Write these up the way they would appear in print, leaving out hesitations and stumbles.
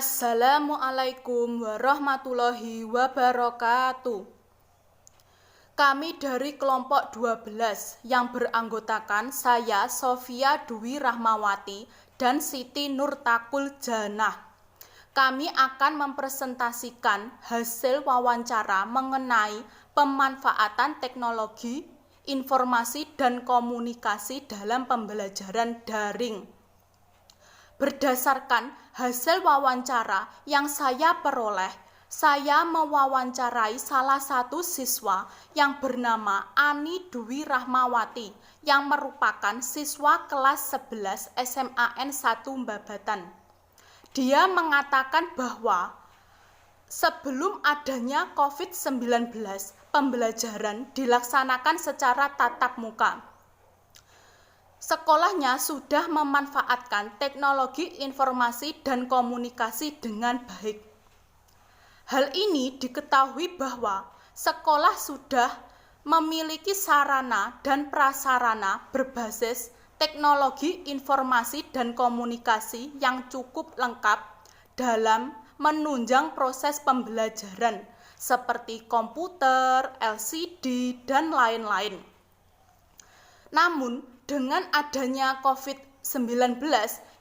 Assalamualaikum warahmatullahi wabarakatuh. Kami dari kelompok 12 yang beranggotakan saya Sofia Dwi Rahmawati dan Siti Nurtakul Janah. Kami akan mempresentasikan hasil wawancara mengenai pemanfaatan teknologi, informasi dan komunikasi dalam pembelajaran daring. Berdasarkan hasil wawancara yang saya peroleh, saya mewawancarai salah satu siswa yang bernama Ani Dwi Rahmawati yang merupakan siswa kelas 11 SMAN 1 Babatan. Dia mengatakan bahwa sebelum adanya COVID-19, pembelajaran dilaksanakan secara tatap muka. Sekolahnya sudah memanfaatkan teknologi informasi dan komunikasi dengan baik. Hal ini diketahui bahwa sekolah sudah memiliki sarana dan prasarana berbasis teknologi informasi dan komunikasi yang cukup lengkap dalam menunjang proses pembelajaran seperti komputer, LCD, dan lain-lain. Namun, dengan adanya COVID-19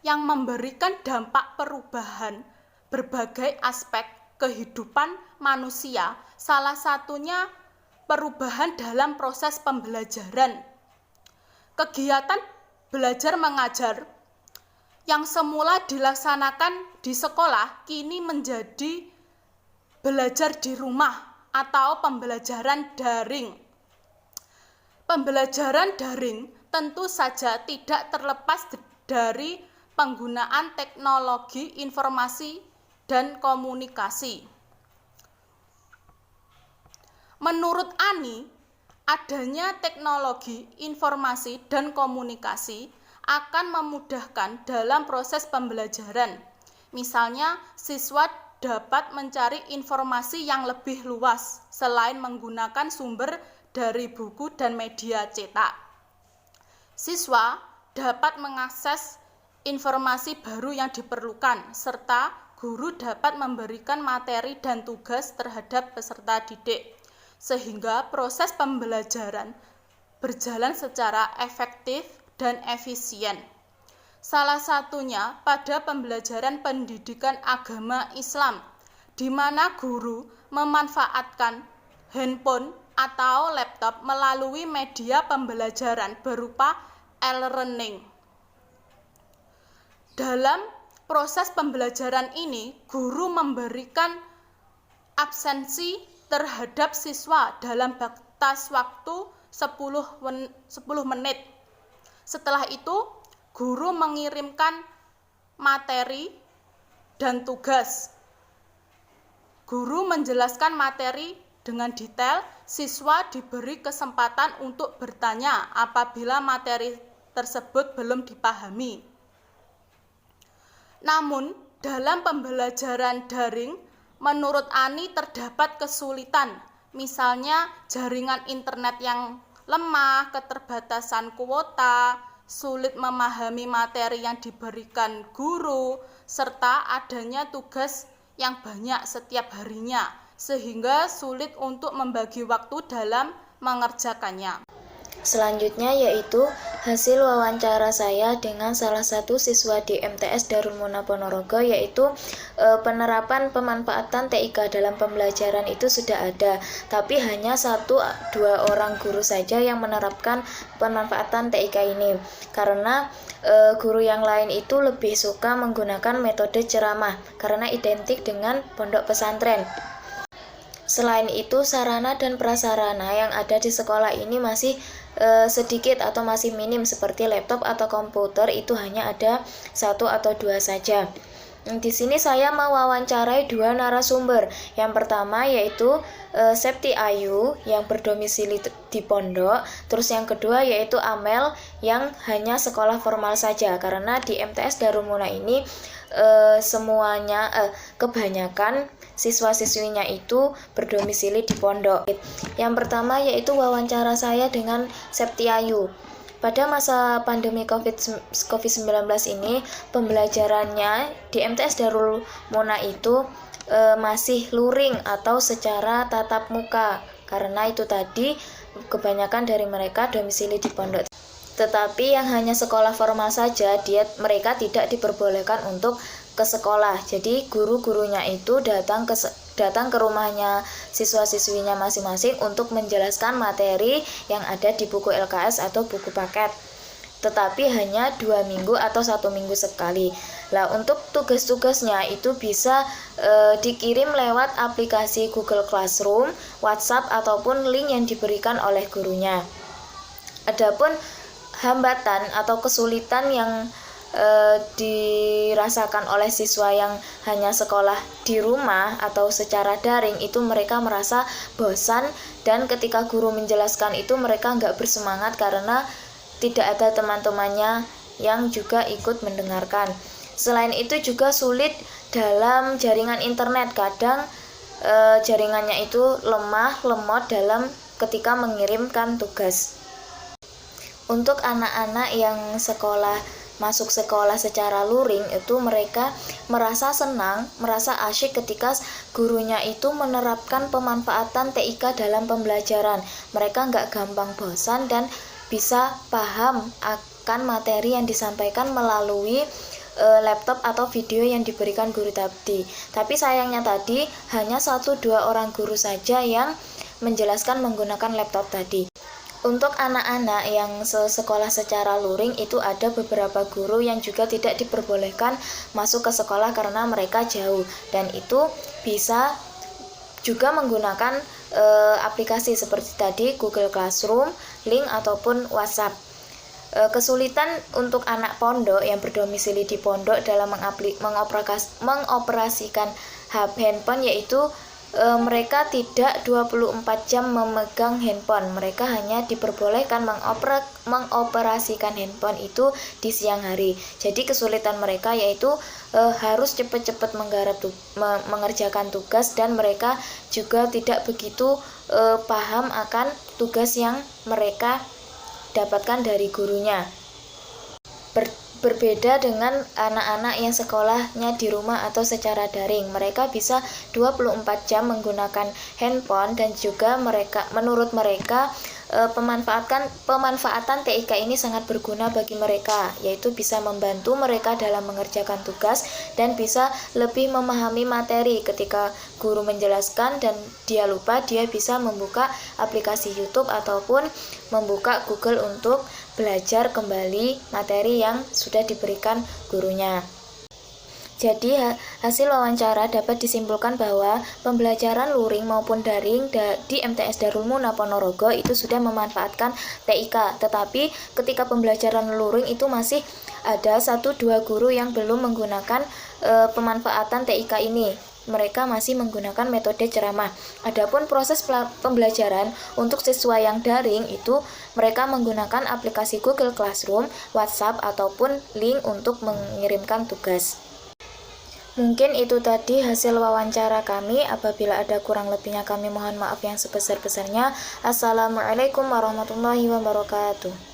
yang memberikan dampak perubahan berbagai aspek kehidupan manusia, salah satunya perubahan dalam proses pembelajaran. Kegiatan belajar mengajar yang semula dilaksanakan di sekolah kini menjadi belajar di rumah atau pembelajaran daring. Pembelajaran daring tentu saja tidak terlepas dari penggunaan teknologi informasi dan komunikasi. Menurut Ani, adanya teknologi informasi dan komunikasi akan memudahkan dalam proses pembelajaran. Misalnya, siswa dapat mencari informasi yang lebih luas selain menggunakan sumber dari buku dan media cetak. Siswa dapat mengakses informasi baru yang diperlukan, serta guru dapat memberikan materi dan tugas terhadap peserta didik, sehingga proses pembelajaran berjalan secara efektif dan efisien. Salah satunya pada pembelajaran pendidikan agama Islam, di mana guru memanfaatkan handphone atau laptop melalui media pembelajaran berupa e-learning. Dalam proses pembelajaran ini, guru memberikan absensi terhadap siswa dalam batas waktu 10 menit. Setelah itu, guru mengirimkan materi dan tugas. Guru menjelaskan materi dengan detail, siswa diberi kesempatan untuk bertanya apabila materi tersebut belum dipahami. Namun, dalam pembelajaran daring, menurut Ani terdapat kesulitan, misalnya jaringan internet yang lemah, keterbatasan kuota, sulit memahami materi yang diberikan guru, serta adanya tugas yang banyak setiap harinya, sehingga sulit untuk membagi waktu dalam mengerjakannya. Selanjutnya yaitu hasil wawancara saya dengan salah satu siswa di MTS Darul Muna Ponorogo, yaitu penerapan pemanfaatan TIK dalam pembelajaran itu sudah ada, tapi hanya 1-2 orang guru saja yang menerapkan pemanfaatan TIK ini, karena guru yang lain itu lebih suka menggunakan metode ceramah karena identik dengan pondok pesantren. Selain itu, sarana dan prasarana yang ada di sekolah ini masih sedikit atau masih minim, seperti laptop atau komputer itu hanya ada 1 atau 2 saja. Di sini saya mewawancarai 2 narasumber. Yang pertama yaitu Septi Ayu yang berdomisili di pondok, terus yang kedua yaitu Amel yang hanya sekolah formal saja, karena di MTS Darul Muna ini kebanyakan siswa-siswinya itu berdomisili di pondok. Yang pertama yaitu wawancara saya dengan Septi Ayu. Pada masa pandemi COVID-19 ini, pembelajarannya di MTS Darul Muna itu masih luring atau secara tatap muka. Karena itu tadi kebanyakan dari mereka domisili di pondok. Tetapi yang hanya sekolah formal saja, mereka tidak diperbolehkan untuk ke sekolah. Jadi guru-gurunya itu datang ke rumahnya siswa-siswinya masing-masing untuk menjelaskan materi yang ada di buku LKS atau buku paket. Tetapi hanya 2 minggu atau 1 minggu sekali. Nah, untuk tugas-tugasnya itu bisa dikirim lewat aplikasi Google Classroom, WhatsApp, ataupun link yang diberikan oleh gurunya. Adapun hambatan atau kesulitan yang dirasakan oleh siswa yang hanya sekolah di rumah atau secara daring, itu mereka merasa bosan, dan ketika guru menjelaskan itu mereka nggak bersemangat karena tidak ada teman-temannya yang juga ikut mendengarkan. Selain itu juga sulit dalam jaringan internet, kadang jaringannya itu lemot dalam ketika mengirimkan tugas. Untuk anak-anak yang masuk sekolah secara luring itu mereka merasa senang, merasa asyik ketika gurunya itu menerapkan pemanfaatan TIK dalam pembelajaran. Mereka nggak gampang bosan dan bisa paham akan materi yang disampaikan melalui laptop atau video yang diberikan guru tadi. Tapi sayangnya tadi hanya 1-2 orang guru saja yang menjelaskan menggunakan laptop tadi. Untuk anak-anak yang sekolah secara luring itu ada beberapa guru yang juga tidak diperbolehkan masuk ke sekolah karena mereka jauh, dan itu bisa juga menggunakan aplikasi seperti tadi Google Classroom, link, ataupun WhatsApp. Kesulitan untuk anak pondok yang berdomisili di pondok dalam mengoperasikan handphone yaitu mereka tidak 24 jam memegang handphone. Mereka hanya diperbolehkan mengoperasikan handphone itu di siang hari. Jadi kesulitan mereka yaitu harus cepat-cepat mengerjakan tugas, dan mereka juga tidak begitu paham akan tugas yang mereka dapatkan dari gurunya. Berbeda dengan anak-anak yang sekolahnya di rumah atau secara daring, mereka bisa 24 jam menggunakan handphone, dan juga menurut mereka pemanfaatan TIK ini sangat berguna bagi mereka, yaitu bisa membantu mereka dalam mengerjakan tugas dan bisa lebih memahami materi. Ketika guru menjelaskan dan dia lupa, dia bisa membuka aplikasi YouTube ataupun membuka Google untuk belajar kembali materi yang sudah diberikan gurunya. Jadi hasil wawancara dapat disimpulkan bahwa pembelajaran luring maupun daring di MTS Darul Muna Ponorogo itu sudah memanfaatkan TIK. Tetapi ketika pembelajaran luring itu masih ada 1-2 guru yang belum menggunakan pemanfaatan TIK ini. Mereka masih menggunakan metode ceramah. Adapun proses pembelajaran untuk siswa yang daring itu mereka menggunakan aplikasi Google Classroom, WhatsApp, ataupun link untuk mengirimkan tugas. Mungkin itu tadi hasil wawancara kami. Apabila ada kurang lebihnya kami mohon maaf yang sebesar-besarnya. Assalamualaikum warahmatullahi wabarakatuh.